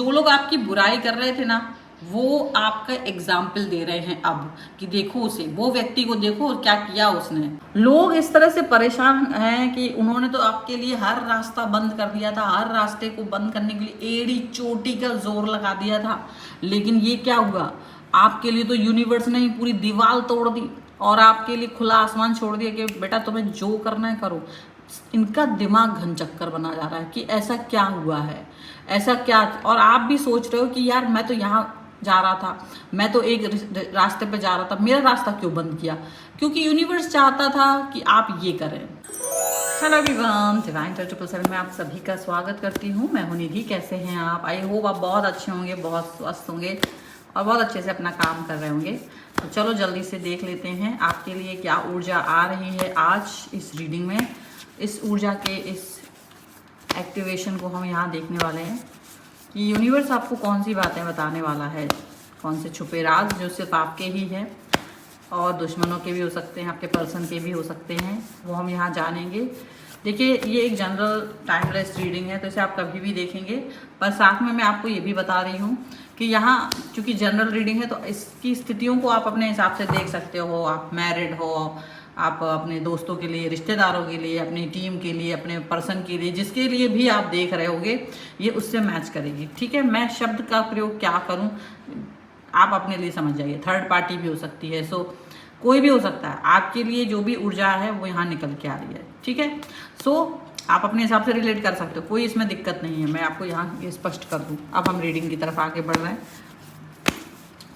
जो लोग आपकी बुराई कर रहे थे ना, वो आपका एग्जाम्पल दे रहे हैं अब कि देखो उसे, वो व्यक्ति को देखो क्या किया उसने। लोग इस तरह से परेशान हैं कि उन्होंने तो आपके लिए हर रास्ता बंद कर दिया था, हर रास्ते को बंद करने के लिए एड़ी चोटी का जोर लगा दिया था, लेकिन ये क्या हुआ, आपके लिए तो यूनिवर्स ने ही पूरी दीवार तोड़ दी और आपके लिए खुला आसमान छोड़ दिया कि बेटा तुम्हें जो करना है करो। इनका दिमाग घन चक्कर बना जा रहा है कि ऐसा क्या हुआ है, ऐसा क्या। और आप भी सोच रहे हो कि यार मैं तो यहाँ जा रहा था, मैं तो एक रास्ते पे जा रहा था, मेरा रास्ता क्यों बंद किया? क्योंकि यूनिवर्स चाहता था कि आप ये करें। हेलो एवरीवन, डिवाइन 777 में आप सभी का स्वागत करती हूँ। मैं हूँ निधि। कैसे हैं आप? आई होप आप बहुत अच्छे होंगे, बहुत स्वस्थ होंगे और बहुत अच्छे से अपना काम कर रहे होंगे। तो चलो जल्दी से देख लेते हैं आपके लिए क्या ऊर्जा आ रही है आज इस रीडिंग में। इस ऊर्जा के इस एक्टिवेशन को हम यहाँ देखने वाले हैं कि यूनिवर्स आपको कौन सी बातें बताने वाला है, कौन से छुपे राज जो सिर्फ आपके ही हैं और दुश्मनों के भी हो सकते हैं, आपके पर्सन के भी हो सकते हैं, वो हम यहाँ जानेंगे। देखिए, ये एक जनरल टाइमलेस रीडिंग है, तो इसे आप कभी भी देखेंगे, पर साथ में मैं आपको ये भी बता रही हूँ कि यहाँ चूँकि जनरल रीडिंग है तो इसकी स्थितियों को आप अपने हिसाब से देख सकते हो। आप मैरिड हो, आप अपने दोस्तों के लिए, रिश्तेदारों के लिए, अपनी टीम के लिए, अपने पर्सन के लिए, जिसके लिए भी आप देख रहे होगे, ये उससे मैच करेगी। ठीक है, मैं शब्द का प्रयोग क्या करूं आप अपने लिए समझ जाइए। थर्ड पार्टी भी हो सकती है, सो कोई भी हो सकता है। आपके लिए जो भी ऊर्जा है वो यहाँ निकल के आ रही है। ठीक है, सो आप अपने हिसाब से रिलेट कर सकते हो, कोई इसमें दिक्कत नहीं है। मैं आपको यहाँ ये स्पष्ट कर दूँ। अब हम रीडिंग की तरफ आगे बढ़ रहे हैं।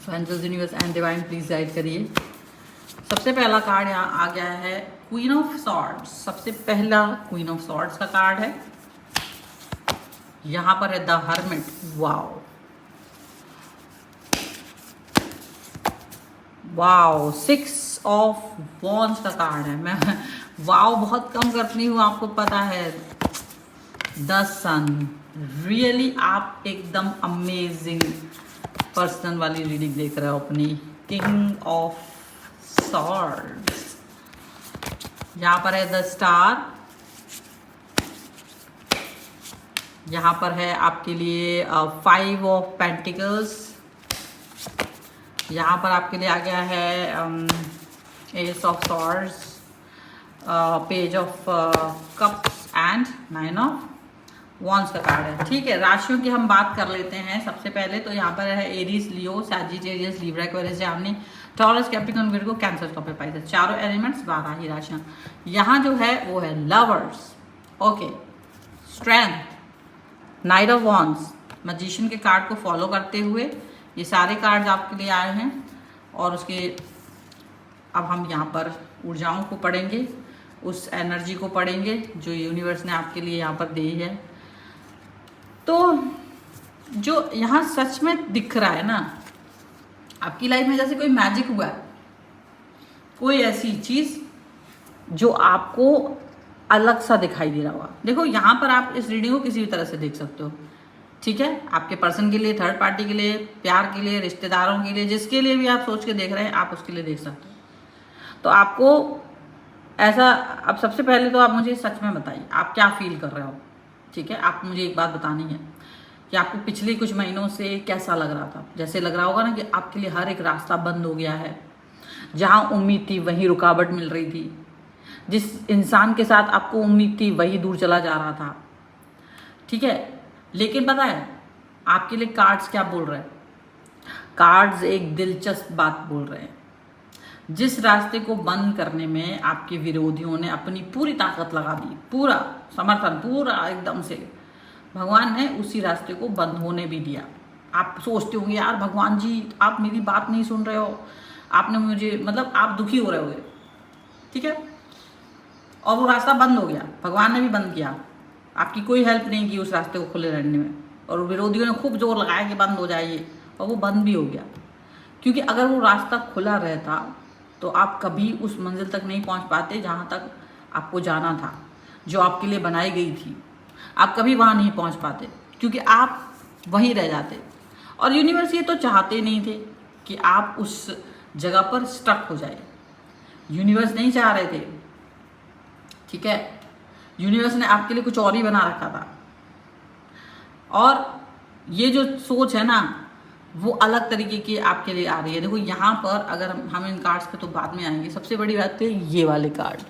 So angels, universe and divine please guide करिए। सबसे पहला कार्ड यहाँ आ गया है क्वीन ऑफ सॉर्ड्स। सबसे पहला क्वीन ऑफ सॉर्ड्स का कार्ड है। यहाँ पर है the hermit. Wow wow, 6 of wands का कार्ड है। मैं वाओ बहुत कम करती हूँ, आपको पता है। द सन, रियली आप एकदम अमेजिंग पर्सन वाली रीडिंग देख रहे हो अपनी। किंग ऑफ सॉर्ड्स, यहाँ पर है द स्टार। यहाँ पर है आपके लिए 5 ऑफ पेंटिकल्स। यहाँ पर आपके लिए आ गया है S of swords, page of cups and 9 of wands का कार्ड है। ठीक है, राशियों की हम बात कर लेते हैं। सबसे पहले तो यहाँ पर है Aries, Leo, Sagittarius, Libra, Aquarius, Gemini, Taurus, Capricorn, Virgo, Cancer, Scorpio, Pisces. चारों एलिमेंट्स, 12 ही राशियाँ। यहाँ जो है वो है lovers, okay, strength, knight of wands, magician के कार्ड को फॉलो करते हुए ये सारे कार्ड्स आपके लिए आए हैं। और उसके अब हम यहाँ पर ऊर्जाओं को पढ़ेंगे, उस एनर्जी को पढ़ेंगे जो यूनिवर्स ने आपके लिए यहाँ पर दी है। तो जो यहाँ सच में दिख रहा है ना, आपकी लाइफ में जैसे कोई मैजिक हुआ है, कोई ऐसी चीज जो आपको अलग सा दिखाई दे रहा होगा। देखो, यहाँ पर आप इस रीडिंग को किसी भी तरह से देख सकते हो। ठीक है, आपके पर्सन के लिए, थर्ड पार्टी के लिए, प्यार के लिए, रिश्तेदारों के लिए, जिसके लिए भी आप सोच के देख रहे हैं, आप उसके लिए देख सकते हो। तो आपको ऐसा, अब सबसे पहले तो आप मुझे सच में बताइए आप क्या फील कर रहे हो। ठीक है, आप मुझे एक बात बतानी है कि आपको पिछले कुछ महीनों से कैसा लग रहा था। जैसे लग रहा होगा ना कि आपके लिए हर एक रास्ता बंद हो गया है, जहाँ उम्मीद थी वहीं रुकावट मिल रही थी, जिस इंसान के साथ आपको उम्मीद थी वही दूर चला जा रहा था। ठीक है, लेकिन पता है आपके लिए कार्ड्स क्या बोल रहे हैं? कार्ड्स एक दिलचस्प बात बोल रहे हैं। जिस रास्ते को बंद करने में आपके विरोधियों ने अपनी पूरी ताकत लगा दी, पूरा समर्थन, पूरा एकदम से, भगवान ने उसी रास्ते को बंद होने भी दिया। आप सोचते होंगे यार भगवान जी आप मेरी बात नहीं सुन रहे हो, आपने मुझे, मतलब आप दुखी हो रहे होगे। ठीक है, और वो रास्ता बंद हो गया, भगवान ने भी बंद किया, आपकी कोई हेल्प नहीं की उस रास्ते को खुले रहने में। और विरोधियों ने खूब जोर लगाया कि बंद हो जाइए, और वो बंद भी हो गया। क्योंकि अगर वो रास्ता खुला रहता तो आप कभी उस मंजिल तक नहीं पहुंच पाते जहां तक आपको जाना था, जो आपके लिए बनाई गई थी। आप कभी वहां नहीं पहुंच पाते, क्योंकि आप वहीं रह जाते। और यूनिवर्स ये तो चाहते नहीं थे कि आप उस जगह पर स्टक हो जाए। यूनिवर्स नहीं चाह रहे थे। ठीक है, यूनिवर्स ने आपके लिए कुछ और ही बना रखा था। और ये जो सोच है ना वो अलग तरीके की आपके लिए आ रही है। देखो यहाँ पर अगर हम इन कार्ड्स पे तो बाद में आएंगे, सबसे बड़ी बात है ये वाले कार्ड,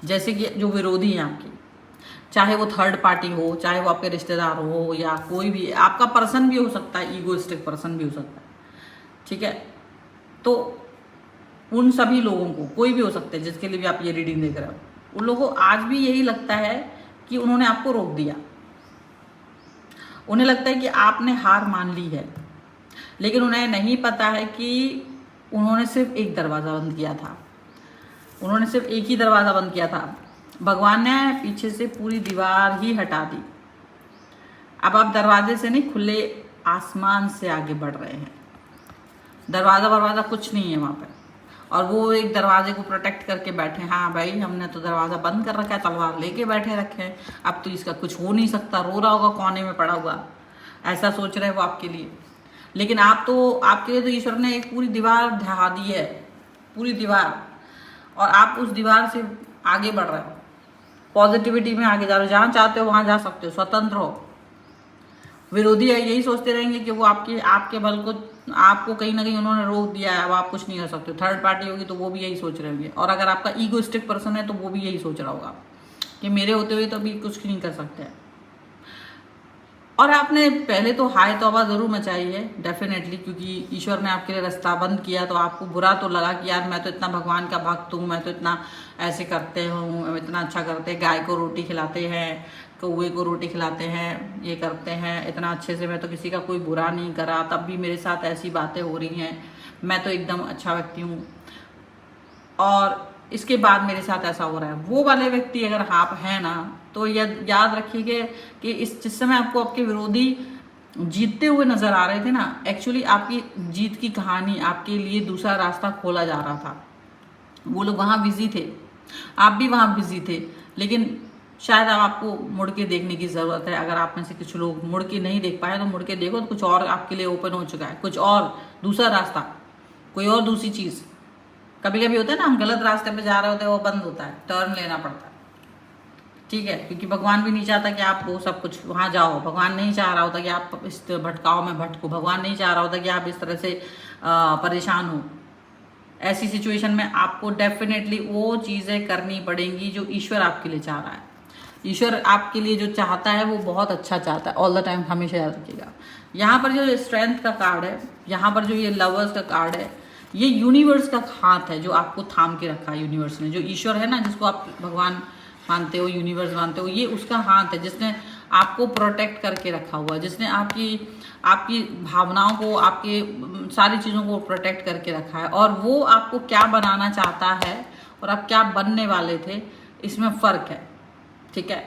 जैसे कि जो विरोधी हैं आपके, चाहे वो थर्ड पार्टी हो, चाहे वो आपके रिश्तेदार हो, या कोई भी आपका पर्सन भी हो सकता है, ईगोइस्टिक पर्सन भी हो सकता है, ठीक है। तो उन सभी लोगों को, कोई भी हो सकता है जिसके लिए भी आप ये रीडिंग देख रहे हो, उन लोगों को आज भी यही लगता है कि उन्होंने आपको रोक दिया। उन्हें लगता है कि आपने हार मान ली है, लेकिन उन्हें नहीं पता है कि उन्होंने सिर्फ एक दरवाज़ा बंद किया था, उन्होंने सिर्फ एक ही दरवाज़ा बंद किया था। भगवान ने पीछे से पूरी दीवार ही हटा दी। अब आप दरवाजे से नहीं, खुले आसमान से आगे बढ़ रहे हैं। दरवाज़ा कुछ नहीं है वहाँ पे, और वो एक दरवाजे को प्रोटेक्ट करके बैठे हैं। हाँ भाई, हमने तो दरवाज़ा बंद कर रखा है, तलवार लेके बैठे रखे हैं, अब तो इसका कुछ हो नहीं सकता, रो रहा होगा कोने में पड़ा हुआ, ऐसा सोच रहे हैं वो आपके लिए। लेकिन आपके लिए तो ईश्वर ने एक पूरी दीवार ढहा दी है, पूरी दीवार, और आप उस दीवार से आगे बढ़ रहे हो, पॉजिटिविटी में आगे जा रहे हो, जहाँ चाहते हो वहाँ जा सकते हो, स्वतंत्र हो। विरोधी है यही सोचते रहेंगे कि वो आपके बल को, आपको कहीं ना कहीं उन्होंने रोक दिया है, अब आप कुछ नहीं कर सकते। थर्ड पार्टी होगी तो वो भी यही सोच रहे होंगे, और अगर आपका ईगोइस्टिक पर्सन है तो वो भी यही सोच रहा होगा कि मेरे होते हुए तो अभी कुछ नहीं कर सकते हैं। और आपने पहले तो हाय तौबा जरूर मचाई है डेफिनेटली, क्योंकि ईश्वर ने आपके लिए रास्ता बंद किया, तो आपको बुरा तो लगा कि यार मैं तो इतना भगवान का भक्त हूँ, मैं तो इतना ऐसे करते हूँ, इतना अच्छा करते हैं, गाय को रोटी खिलाते हैं, कौवे को रोटी खिलाते हैं, ये करते हैं इतना अच्छे से, मैं तो किसी का कोई बुरा नहीं करा, तब भी मेरे साथ ऐसी बातें हो रही हैं, मैं तो एकदम अच्छा व्यक्ति हूँ, और इसके बाद मेरे साथ ऐसा हो रहा है। वो वाले व्यक्ति अगर आप हैं ना, तो याद रखिए कि जिस समय आपको आपके विरोधी जीतते हुए नजर आ रहे थे ना, एक्चुअली आपकी जीत की कहानी आपके लिए दूसरा रास्ता खोला जा रहा था। वो लोग वहाँ बिजी थे, आप भी वहाँ बिजी थे, लेकिन शायद अब आपको मुड़ के देखने की ज़रूरत है। अगर आप में से कुछ लोग मुड़ के नहीं देख पाए तो मुड़ के देखो, तो कुछ और आपके लिए ओपन हो चुका है, कुछ और दूसरा रास्ता, कोई और दूसरी चीज़। कभी कभी होता है ना, हम गलत रास्ते पे जा रहे होते हैं, वो बंद होता है, टर्न लेना पड़ता है, ठीक है, क्योंकि भगवान भी नहीं चाहता कि आप वो सब कुछ वहाँ जाओ, भगवान नहीं चाह रहा होता कि आप इस भटकाव में भटको, भगवान नहीं चाह रहा होता कि आप इस तरह से परेशान हो। ऐसी सिचुएशन में आपको डेफिनेटली वो चीज़ें करनी पड़ेंगी जो ईश्वर आपके लिए चाह रहा है। ईश्वर आपके लिए जो चाहता है वो बहुत अच्छा चाहता है, ऑल द टाइम, हमेशा याद रखिएगा। यहाँ पर जो स्ट्रेंथ का कार्ड है, यहाँ पर जो ये लवर्स का कार्ड है, ये यूनिवर्स का हाथ है जो आपको थाम के रखा है। यूनिवर्स ने, जो ईश्वर है ना, जिसको आप भगवान मानते हो, यूनिवर्स मानते हो, ये उसका हाथ है जिसने आपको प्रोटेक्ट करके रखा हुआ है, जिसने आपकी भावनाओं को, आपके सारी चीज़ों को प्रोटेक्ट करके रखा है। और वो आपको क्या बनाना चाहता है और आप क्या बनने वाले थे, इसमें फ़र्क है, ठीक है।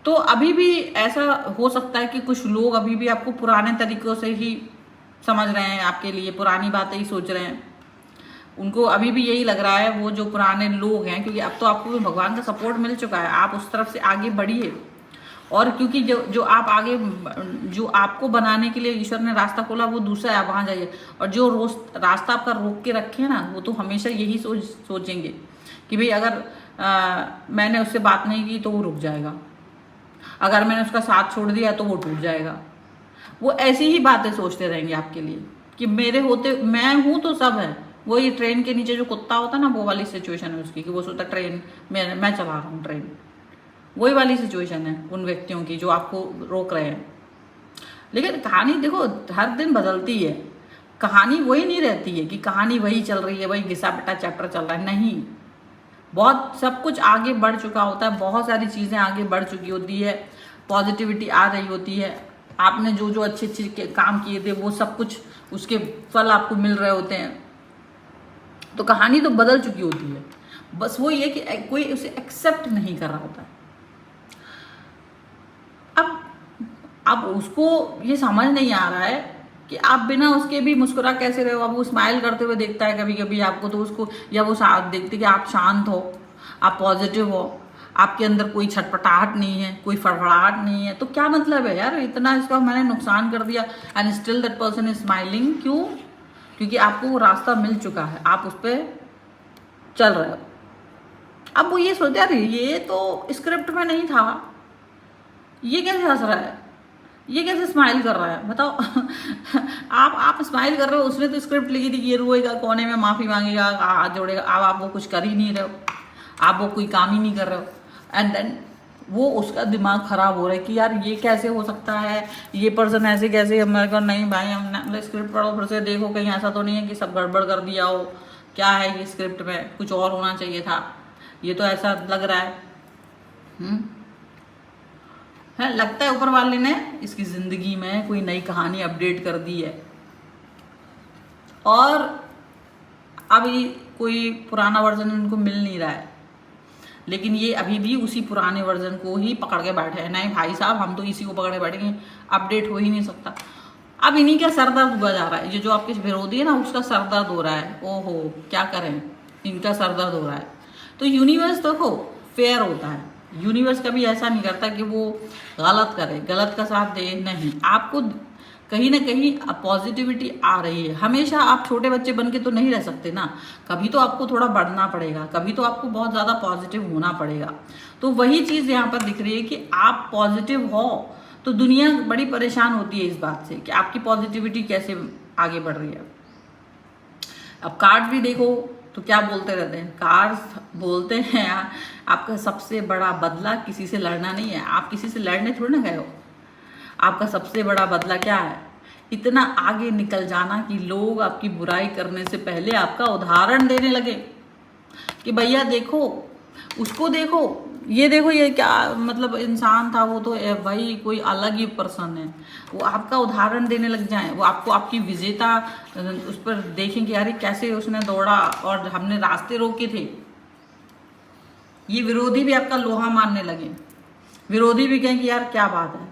तो अभी भी ऐसा हो सकता है कि कुछ लोग अभी भी आपको पुराने तरीकों से ही समझ रहे हैं, आपके लिए पुरानी बातें ही सोच रहे हैं, उनको अभी भी यही लग रहा है, वो जो पुराने लोग हैं, क्योंकि अब तो आपको भगवान का सपोर्ट मिल चुका है, आप उस तरफ से आगे बढ़िए। और क्योंकि जो आप आगे, जो आपको बनाने के लिए ईश्वर ने रास्ता खोला, वो दूसरा है, आप वहाँ जाइए। और जो रास्ता आपका रोक के रखे हैं ना, वो तो हमेशा यही सोचेंगे कि भाई अगर मैंने उससे बात नहीं की तो वो रुक जाएगा, अगर मैंने उसका साथ छोड़ दिया तो वो टूट जाएगा। वो ऐसी ही बातें सोचते रहेंगे आपके लिए कि मेरे होते, मैं हूँ तो सब है। वो ये ट्रेन के नीचे जो कुत्ता होता है ना, वो वाली सिचुएशन है उसकी, कि वो सोचता ट्रेन मैं चला रहा हूँ ट्रेन, वही वाली सिचुएशन है उन व्यक्तियों की जो आपको रोक रहे हैं। लेकिन कहानी देखो हर दिन बदलती है, कहानी वही नहीं रहती है कि कहानी वही चल रही है, वही घिसा पिटा चैप्टर चल रहा है, नहीं। बहुत सब कुछ आगे बढ़ चुका होता है, बहुत सारी चीज़ें आगे बढ़ चुकी होती है, पॉजिटिविटी आ रही होती है, आपने जो जो अच्छे अच्छे काम किए थे वो सब कुछ उसके फल आपको मिल रहे होते हैं। तो कहानी तो बदल चुकी होती है, बस वो ये कि कोई उसे एक्सेप्ट नहीं कर रहा होता है। अब उसको ये समझ नहीं आ रहा है कि आप बिना उसके भी मुस्कुरा कैसे रहे हो। अब वो स्माइल करते हुए देखता है कभी कभी आपको, तो उसको, या वो देखते कि आप शांत हो, आप पॉजिटिव हो, आपके अंदर कोई छटपटाहट नहीं है, कोई फड़फड़ाहट नहीं है, तो क्या मतलब है यार, इतना इसका मैंने नुकसान कर दिया and still that person is smiling. क्यों? क्योंकि आपको वो रास्ता मिल चुका है, आप उस पर चल रहे हो। अब वो ये सोचते यार ये तो स्क्रिप्ट में नहीं था, ये कैसे हंस रहा है, ये कैसे स्माइल कर रहा है बताओ। आप स्माइल कर रहे हो, उसने तो स्क्रिप्ट लिखी थी कि ये रोएगा कोने में माफी मांगेगा हाथ जोड़ेगा, अब आप वो कुछ कर ही नहीं रहे हो, आप वो कोई काम ही नहीं कर रहे हो। एंड देन वो उसका दिमाग खराब हो रहा है कि यार ये कैसे हो सकता है, ये पर्सन ऐसे कैसे। हमारे को नहीं भाई, हमने स्क्रिप्ट पढ़ो फिर से देखो कहीं ऐसा तो नहीं है कि सब गड़बड़ कर दिया हो, क्या है ये स्क्रिप्ट में कुछ और होना चाहिए था, ये तो ऐसा लग रहा है। है लगता है ऊपर वाले ने इसकी जिंदगी में कोई नई कहानी अपडेट कर दी है, और अभी कोई पुराना वर्जन इनको मिल नहीं रहा है, लेकिन ये अभी भी उसी पुराने वर्जन को ही पकड़ के बैठे हैं। नहीं भाई साहब, हम तो इसी को पकड़ के बैठेंगे, अपडेट हो ही नहीं सकता। अब इन्हीं का सर दर्द हुआ जा रहा है, ये जो आपके विरोधी है ना, उसका सर दर्द हो रहा है। ओहो क्या करें, इनका सर दर्द हो रहा है। तो यूनिवर्स देखो फेयर होता है, यूनिवर्स कभी ऐसा नहीं करता कि वो गलत करे, गलत का साथ दे, नहीं। आपको कहीं ना कहीं पॉजिटिविटी आ रही है। हमेशा आप छोटे बच्चे बन के तो नहीं रह सकते ना, कभी तो आपको थोड़ा बढ़ना पड़ेगा, कभी तो आपको बहुत ज़्यादा पॉजिटिव होना पड़ेगा। तो वही चीज़ यहाँ पर दिख रही है कि आप पॉजिटिव हो तो दुनिया बड़ी परेशान होती है इस बात से कि आपकी पॉजिटिविटी कैसे आगे बढ़ रही है। अब कार्ड भी देखो तो क्या बोलते रहते हैं, कार्ड बोलते हैं आपका सबसे बड़ा बदला किसी से लड़ना नहीं है। आप किसी से लड़ने थोड़ी ना गए हो, आपका सबसे बड़ा बदला क्या है, इतना आगे निकल जाना कि लोग आपकी बुराई करने से पहले आपका उदाहरण देने लगे कि भैया देखो उसको, देखो ये देखो, ये क्या मतलब इंसान था वो, तो भाई कोई अलग ही पर्सन है। वो आपका उदाहरण देने लग जाए, वो आपको आपकी विजेता उस पर देखें कि यार कैसे उसने दौड़ा और हमने रास्ते रोके थे। ये विरोधी भी आपका लोहा मानने लगे, विरोधी भी कहें कि यार क्या बात है,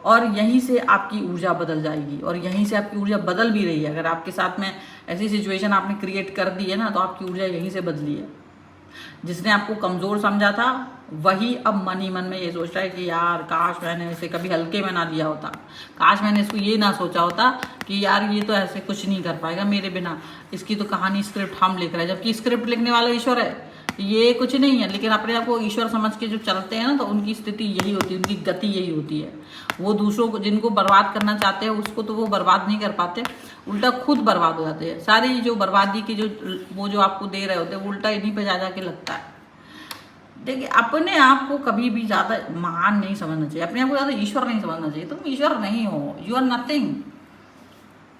और यहीं से आपकी ऊर्जा बदल जाएगी, और यहीं से आपकी ऊर्जा बदल भी रही है। अगर आपके साथ में ऐसी सिचुएशन आपने क्रिएट कर दी है ना, तो आपकी ऊर्जा यहीं से बदली है। जिसने आपको कमज़ोर समझा था वही अब मन ही मन में ये सोच रहा है कि यार काश मैंने इसे कभी हल्के में ना लिया होता, काश मैंने इसको ये ना सोचा होता कि यार ये तो ऐसे कुछ नहीं कर पाएगा मेरे बिना, इसकी तो कहानी स्क्रिप्ट हम लिख रहे हैं, जबकि स्क्रिप्ट लिखने वाला ईश्वर है, ये कुछ नहीं है। लेकिन अपने आप को ईश्वर समझ के जो चलते हैं ना, तो उनकी स्थिति यही होती है, उनकी गति यही होती है। वो दूसरों को जिनको बर्बाद करना चाहते हैं उसको तो वो बर्बाद नहीं कर पाते, उल्टा खुद बर्बाद हो जाते हैं। सारी जो बर्बादी की जो वो जो आपको दे रहे होते हैं, वो उल्टा इन्हीं पे जा जाके लगता है। देखिए अपने आप को कभी भी ज़्यादा महान नहीं समझना चाहिए, अपने आप को ज़्यादा ईश्वर नहीं समझना चाहिए। तुम ईश्वर नहीं हो, यू आर नथिंग।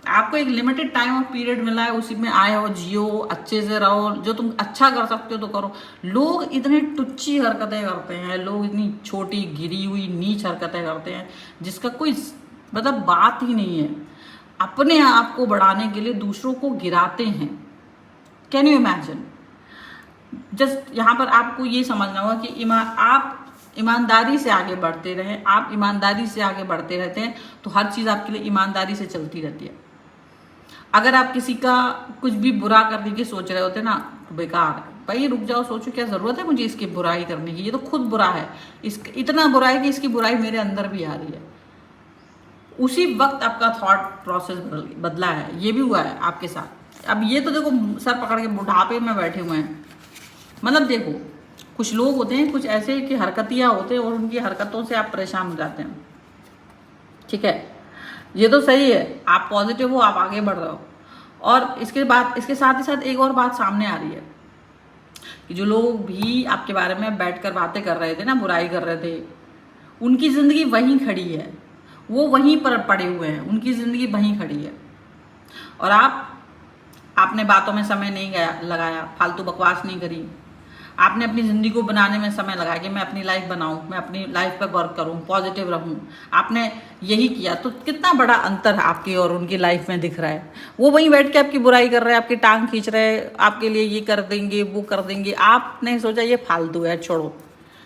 आपको एक लिमिटेड टाइम ऑफ पीरियड मिला है, उसी में आए हो, जियो, अच्छे से रहो, जो तुम अच्छा कर सकते हो तो करो। लोग इतने टुच्ची हरकतें करते हैं, लोग इतनी छोटी गिरी हुई नीच हरकतें करते हैं जिसका कोई मतलब बात ही नहीं है। अपने आप को बढ़ाने के लिए दूसरों को गिराते हैं। Can you imagine? जस्ट यहाँ पर आपको ये समझना होगा कि आप ईमानदारी से आगे बढ़ते रहें। आप ईमानदारी से आगे बढ़ते रहते हैं तो हर चीज़ आपके लिए ईमानदारी से चलती रहती है। अगर आप किसी का कुछ भी बुरा करने की सोच रहे होते ना, तो बेकार है भाई, रुक जाओ, सोचो क्या ज़रूरत है मुझे इसकी बुराई करने की, ये तो खुद बुरा है, इतना बुरा है कि इसकी बुराई मेरे अंदर भी आ रही है। उसी वक्त आपका थॉट प्रोसेस बदला है, ये भी हुआ है आपके साथ। अब ये तो देखो सर पकड़ के बुढ़ापे में बैठे हुए हैं। मतलब देखो कुछ लोग होते हैं, कुछ ऐसे कि हरकतियाँ होते हैं और उनकी हरकतों से आप परेशान हो जाते हैं। ठीक है, ये तो सही है, आप पॉजिटिव हो, आप आगे बढ़ रहे हो। और इसके साथ ही साथ एक और बात सामने आ रही है कि जो लोग भी आपके बारे में बैठकर बातें कर रहे थे ना, बुराई कर रहे थे, उनकी ज़िंदगी वहीं खड़ी है, वो वहीं पर पड़े हुए हैं, उनकी ज़िंदगी वहीं खड़ी है। और आपने बातों में समय नहीं लगाया, फालतू बकवास नहीं करी, आपने अपनी ज़िंदगी को बनाने में समय लगाया कि मैं अपनी लाइफ बनाऊं, मैं अपनी लाइफ पर वर्क करूं, पॉजिटिव रहूं। आपने यही किया, तो कितना बड़ा अंतर आपकी और उनकी लाइफ में दिख रहा है। वो वहीं बैठ के आपकी बुराई कर रहे हैं, आपकी टांग खींच रहे हैं, आपके लिए ये कर देंगे वो कर देंगे। आपने सोचा ये फालतू है, छोड़ो,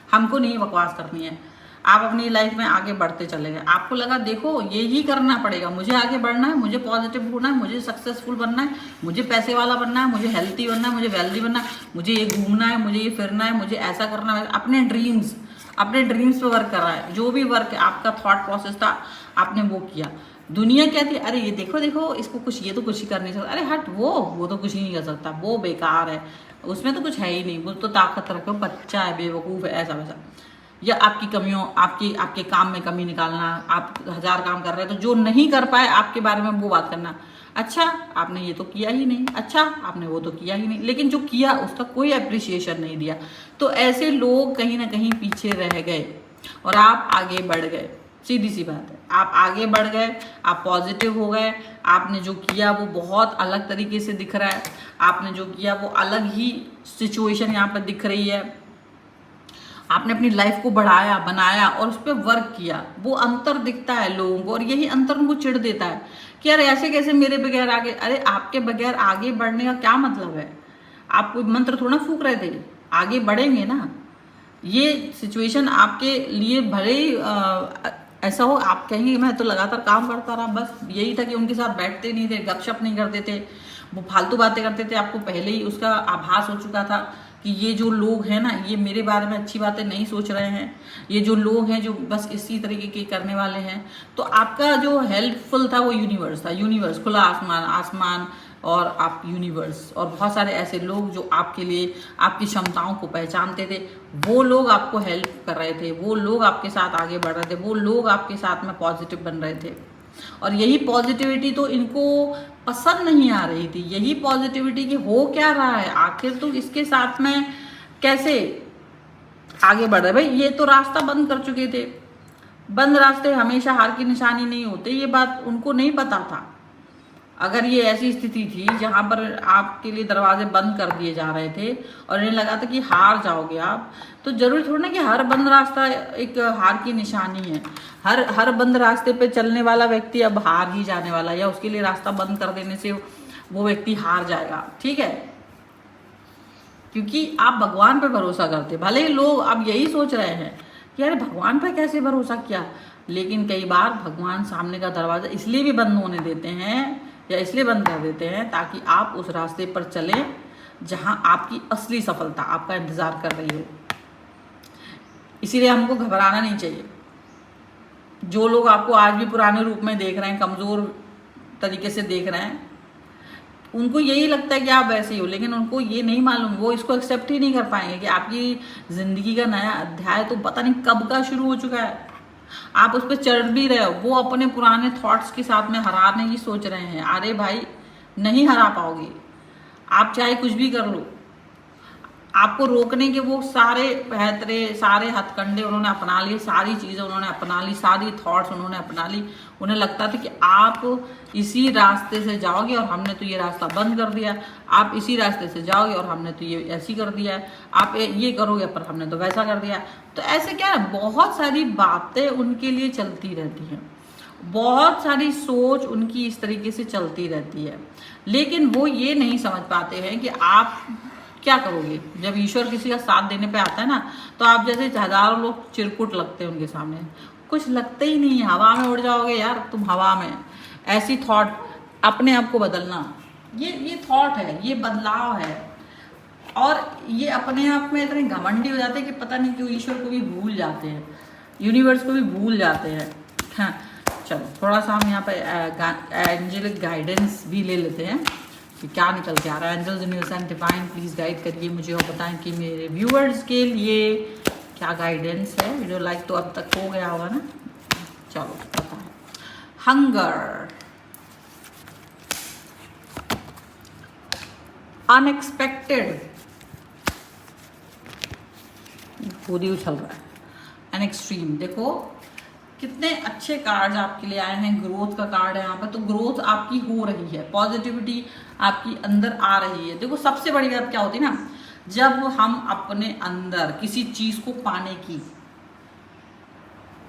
हमको नहीं बकवास करनी है। आप अपनी लाइफ में आगे बढ़ते चले गए। आपको लगा देखो यही करना पड़ेगा, मुझे आगे बढ़ना है, मुझे पॉजिटिव होना है, मुझे सक्सेसफुल बनना है, मुझे पैसे वाला बनना है, मुझे हेल्थी बनना है, मुझे वेल्दी बनना है, मुझे ये घूमना है, मुझे ये फिरना है, मुझे ऐसा करना है। अपने ड्रीम्स पे वर्क कर रहा है। जो भी वर्क आपका थॉट प्रोसेस था आपने वो किया। दुनिया कहती है अरे ये देखो देखो इसको कुछ, ये तो कुछ ही कर नहीं सकता, अरे हट, वो तो कुछ ही नहीं कर सकता, वो बेकार है, उसमें तो कुछ है ही नहीं, वो तो ताकत रखो, बच्चा है, बेवकूफ़ है, ऐसा वैसा। या आपकी कमियों, आपके काम में कमी निकालना। आप 1000 काम कर रहे हैं तो जो नहीं कर पाए आपके बारे में वो बात करना, अच्छा आपने ये तो किया ही नहीं, अच्छा आपने वो तो किया ही नहीं, लेकिन जो किया उसका कोई अप्रिसिएशन नहीं दिया। तो ऐसे लोग कहीं ना कहीं पीछे रह गए और आप आगे बढ़ गए। सीधी सी बात है, आप आगे बढ़ गए, आप पॉजिटिव हो गए, आपने जो किया वो बहुत अलग तरीके से दिख रहा है, आपने जो किया वो अलग ही सिचुएशन यहाँ पर दिख रही है। आपने अपनी लाइफ को बढ़ाया, बनाया और उस पर वर्क किया, वो अंतर दिखता है लोगों को और यही अंतर उनको चिढ़ देता है कि यार ऐसे कैसे मेरे बगैर आगे। अरे आपके बगैर आगे बढ़ने का क्या मतलब है? आप कोई मंत्र थोड़ा फूक रहे थे, आगे बढ़ेंगे ना। ये सिचुएशन आपके लिए भले ही ऐसा हो, आप कहेंगे मैं तो लगातार काम करता रहा, बस यही था कि उनके साथ बैठते नहीं थे, गपशप नहीं करते थे, वो फालतू बातें करते थे, आपको पहले ही उसका आभास हो चुका था कि ये जो लोग हैं ना, ये मेरे बारे में अच्छी बातें नहीं सोच रहे हैं, ये जो लोग हैं जो बस इसी तरीके के करने वाले हैं। तो आपका जो हेल्पफुल था वो यूनिवर्स था, यूनिवर्स, खुला आसमान, आसमान और आप यूनिवर्स और बहुत सारे ऐसे लोग जो आपके लिए आपकी क्षमताओं को पहचानते थे, वो लोग आपको हेल्प कर रहे थे, वो लोग आपके साथ आगे बढ़ रहे थे, वो लोग आपके साथ में पॉजिटिव बन रहे थे। और यही पॉजिटिविटी तो इनको पसंद नहीं आ रही थी, यही पॉजिटिविटी कि हो क्या रहा है आखिर, तो इसके साथ में कैसे आगे बढ़ रहे। भाई ये तो रास्ता बंद कर चुके थे, बंद रास्ते हमेशा हार की निशानी नहीं होते, ये बात उनको नहीं पता था। अगर ये ऐसी स्थिति थी जहां पर आपके लिए दरवाजे बंद कर दिए जा रहे थे और इन्हें लगा था कि हार जाओगे आप, तो जरूरी थोड़ा ना कि हर बंद रास्ता एक हार की निशानी है। हर बंद रास्ते पे चलने वाला व्यक्ति अब हार ही जाने वाला है, या उसके लिए रास्ता बंद कर देने से वो व्यक्ति हार जाएगा, ठीक है। क्योंकि आप भगवान पे भरोसा करते, भले ही लोग अब यही सोच रहे हैं कि यार भगवान पे कैसे भरोसा किया, लेकिन कई बार भगवान सामने का दरवाजा इसलिए भी बंद होने देते हैं या इसलिए बंद कर देते हैं ताकि आप उस रास्ते पर चलें जहां आपकी असली सफलता आपका इंतजार कर रही हो। इसीलिए हमको घबराना नहीं चाहिए। जो लोग आपको आज भी पुराने रूप में देख रहे हैं, कमजोर तरीके से देख रहे हैं, उनको यही लगता है कि आप वैसे ही हो, लेकिन उनको ये नहीं मालूम, वो इसको एक्सेप्ट ही नहीं कर पाएंगे कि आपकी जिंदगी का नया अध्याय तो पता नहीं कब का शुरू हो चुका है। आप उस पर चढ़ भी रहे हो, वो अपने पुराने थॉट्स के साथ में हराने की सोच रहे हैं। अरे भाई नहीं हरा पाओगे, आप चाहे कुछ भी कर लो, आपको रोकने के वो सारे पैतरे, सारे हथकंडे उन्होंने अपना लिए, सारी चीज़ें उन्होंने अपना ली, सारी थॉट्स उन्होंने अपना ली। उन्हें लगता था कि आप इसी रास्ते से जाओगे और हमने तो ये रास्ता बंद कर दिया, आप इसी रास्ते से जाओगे और हमने तो ये ऐसी कर दिया है, आप ये करोगे पर हमने तो वैसा कर दिया। तो ऐसे क्या है, बहुत सारी बातें उनके लिए चलती रहती हैं, बहुत सारी सोच उनकी इस तरीके से चलती रहती है, लेकिन वो ये नहीं समझ पाते हैं कि आप क्या करोगे। जब ईश्वर किसी का साथ देने पे आता है ना, तो आप जैसे हजारों लोग चिरकुट लगते हैं उनके सामने, कुछ लगते ही नहीं है, हवा में उड़ जाओगे यार तुम, हवा में। ऐसी थॉट, अपने आप को बदलना, ये थॉट है, ये बदलाव है। और ये अपने आप में इतने घमंडी हो जाते हैं कि पता नहीं क्यों ईश्वर को भी भूल जाते हैं, यूनिवर्स को भी भूल जाते हैं। हाँ चलो थोड़ा सा हम यहाँ पे एंजेलिक गाइडेंस भी ले लेते हैं कि क्या निकल के आ रहा है। Angels, universe and divine please guide करिए मुझे और बताएं कि मेरे व्यूअर्स के लिए क्या गाइडेंस है। वीडियो लाइक तो अब तक हो गया होगा ना, चलो पता है। हंगर, अनएक्सपेक्टेड, खुद ही उछल रहा है, एन एक्सट्रीम। देखो कितने अच्छे कार्ड्स आपके लिए आए हैं। ग्रोथ का कार्ड है यहाँ पर, तो ग्रोथ आपकी हो रही है, पॉजिटिविटी आपकी अंदर आ रही है। देखो सबसे बड़ी बात क्या होती है ना, जब हम अपने अंदर किसी चीज को पाने की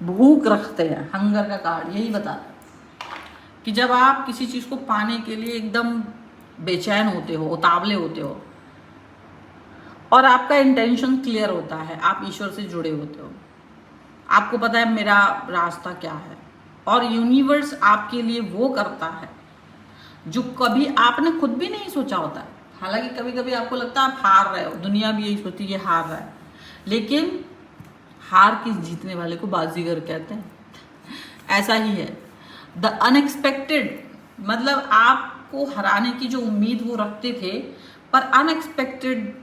भूख रखते हैं, हंगर का कार्ड यही बताता है कि जब आप किसी चीज को पाने के लिए एकदम बेचैन होते हो, उतावले होते हो और आपका इंटेंशन क्लियर होता है, आप ईश्वर से जुड़े होते हो, आपको पता है मेरा रास्ता क्या है, और यूनिवर्स आपके लिए वो करता है जो कभी आपने खुद भी नहीं सोचा होता है। हालांकि कभी कभी आपको लगता है आप हार रहे हो, दुनिया भी यही सोचती है हार रहा है, लेकिन हार किस जीतने वाले को बाजीगर कहते हैं, ऐसा ही है। द अनएक्सपेक्टेड मतलब आपको हराने की जो उम्मीद वो रखते थे, पर अनएक्सपेक्टेड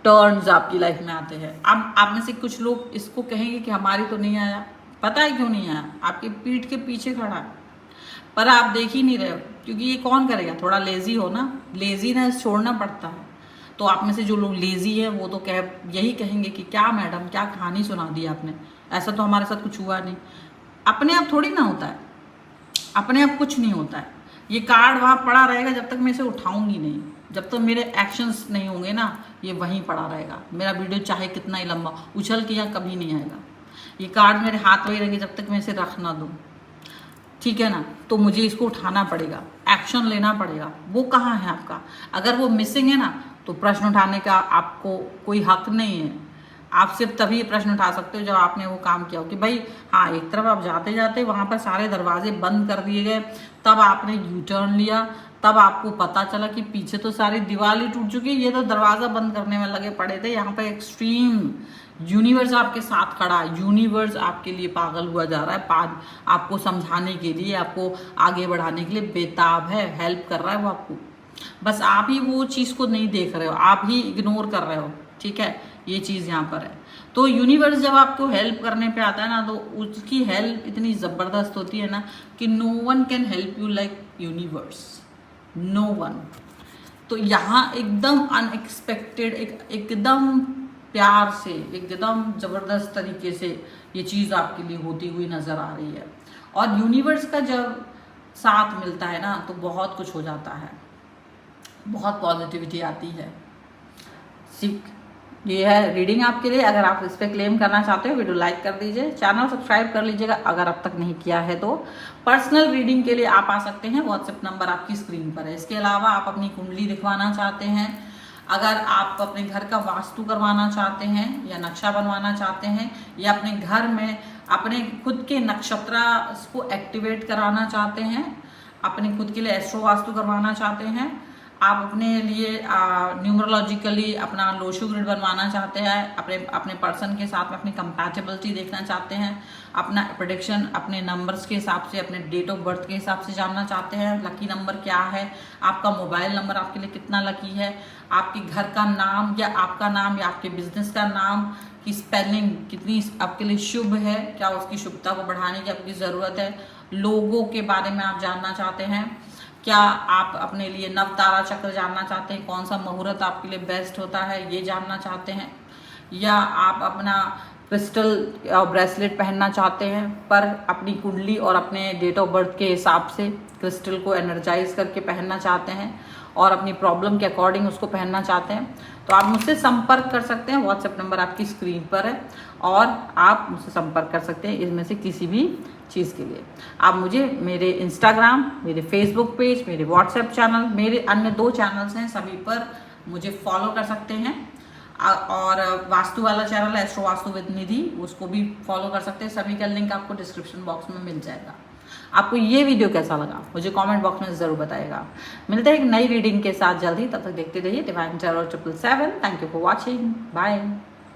टर्न्स आपकी लाइफ में आते हैं। अब आप में से कुछ लोग इसको कहेंगे कि हमारी तो नहीं आया। पता है क्यों नहीं आया? आपकी पीठ के पीछे खड़ा है, पर आप देख ही नहीं रहे हो, क्योंकि ये कौन करेगा? थोड़ा लेजी हो ना, लेजीनेस छोड़ना पड़ता है। तो आप में से जो लोग लेजी है वो तो यही कहेंगे कि क्या मैडम, क्या कहानी सुना दी आपने, ऐसा तो हमारे साथ कुछ हुआ नहीं। अपने आप थोड़ी ना होता है, अपने आप कुछ नहीं होता है। ये कार्ड वहाँ पड़ा रहेगा जब तक मैं इसे उठाऊंगी नहीं, जब तक मेरे एक्शंस नहीं होंगे ना, ये वहीं पड़ा रहेगा। मेरा वीडियो चाहे कितना ही लंबा, उछल के यहाँ कभी नहीं आएगा। ये कार्ड मेरे हाथ में ही रहेंगे जब तक मैं इसे रख ना दूँ, ठीक है ना। तो मुझे इसको उठाना पड़ेगा, एक्शन लेना पड़ेगा। वो कहाँ है आपका? अगर वो मिसिंग है ना, तो प्रश्न उठाने का आपको कोई हक नहीं है। आप सिर्फ तभी प्रश्न उठा सकते हो जब आपने वो काम किया हो कि भाई हाँ, एक तरफ आप जाते जाते वहाँ पर सारे दरवाजे बंद कर दिए गए, तब आपने यू टर्न लिया, तब आपको पता चला कि पीछे तो सारी दीवार ही टूट चुकी है, ये तो दरवाज़ा बंद करने में लगे पड़े थे। यहाँ पर एक्सट्रीम यूनिवर्स आपके साथ खड़ा है, यूनिवर्स आपके लिए पागल हुआ जा रहा है, आपको समझाने के लिए, आपको आगे बढ़ाने के लिए बेताब है, हेल्प कर रहा है वो आपको। बस आप ही वो चीज़ को नहीं देख रहे हो, आप ही इग्नोर कर रहे हो, ठीक है। ये चीज़ यहाँ पर है। तो यूनिवर्स जब आपको हेल्प करने पे आता है ना, तो उसकी हेल्प इतनी ज़बरदस्त होती है ना कि no one can help you like universe, no one. तो यहाँ एकदम अनएक्सपेक्टेड, एकदम प्यार से, एकदम ज़बरदस्त तरीके से ये चीज़ आपके लिए होती हुई नज़र आ रही है। और यूनिवर्स का जब साथ मिलता है ना, तो बहुत कुछ हो जाता है, बहुत पॉजिटिविटी आती है। ये है रीडिंग आपके लिए। अगर आप इस पर क्लेम करना चाहते हो, वीडियो लाइक कर दीजिए, चैनल सब्सक्राइब कर लीजिएगा अगर अब तक नहीं किया है तो। पर्सनल रीडिंग के लिए आप आ सकते हैं, व्हाट्सएप नंबर आपकी स्क्रीन पर है। इसके अलावा आप अपनी कुंडली दिखवाना चाहते हैं, अगर आप अपने घर का वास्तु करवाना चाहते हैं या नक्शा बनवाना चाहते हैं, या अपने घर में अपने खुद के नक्षत्र को एक्टिवेट कराना चाहते हैं, अपने खुद के लिए एस्ट्रो वास्तु करवाना चाहते हैं, आप अपने लिए न्यूमरोलॉजिकली अपना लोशो ग्रिड बनवाना चाहते हैं, अपने पर्सन के साथ में अपनी कंपैटिबिलिटी देखना चाहते हैं, अपना प्रेडिक्शन अपने नंबर्स के हिसाब से, अपने डेट ऑफ बर्थ के हिसाब से जानना चाहते हैं, लकी नंबर क्या है, आपका मोबाइल नंबर आपके लिए कितना लकी है, आपके घर का नाम या आपका नाम या आपके बिजनेस का नाम की स्पेलिंग कितनी आपके लिए शुभ है, क्या उसकी शुभता को बढ़ाने की आपकी ज़रूरत है, लोगों के बारे में आप जानना चाहते हैं, क्या आप अपने लिए नव तारा चक्र जानना चाहते हैं, कौन सा मुहूर्त आपके लिए बेस्ट होता है ये जानना चाहते हैं, या आप अपना क्रिस्टल ब्रेसलेट पहनना चाहते हैं, पर अपनी कुंडली और अपने डेट ऑफ बर्थ के हिसाब से क्रिस्टल को एनर्जाइज करके पहनना चाहते हैं और अपनी प्रॉब्लम के अकॉर्डिंग उसको पहनना चाहते हैं, तो आप मुझसे संपर्क कर सकते हैं। व्हाट्सएप नंबर आपकी स्क्रीन पर है और आप मुझसे संपर्क कर सकते हैं इसमें से किसी भी चीज़ के लिए। आप मुझे मेरे इंस्टाग्राम, मेरे फेसबुक पेज, मेरे व्हाट्सएप चैनल, मेरे अन्य 2 चैनल्स हैं, सभी पर मुझे फॉलो कर सकते हैं। और वास्तु वाला चैनल है एस्ट्रो वास्तु विद निधि, उसको भी फॉलो कर सकते हैं। सभी का लिंक आपको डिस्क्रिप्शन बॉक्स में मिल जाएगा। आपको ये वीडियो कैसा लगा मुझे कमेंट बॉक्स में ज़रूर बताइएगा। मिलते हैं एक नई रीडिंग के साथ जल्दी, तब तक देखते रहिए divine tarot 777। Thank you for watching, bye.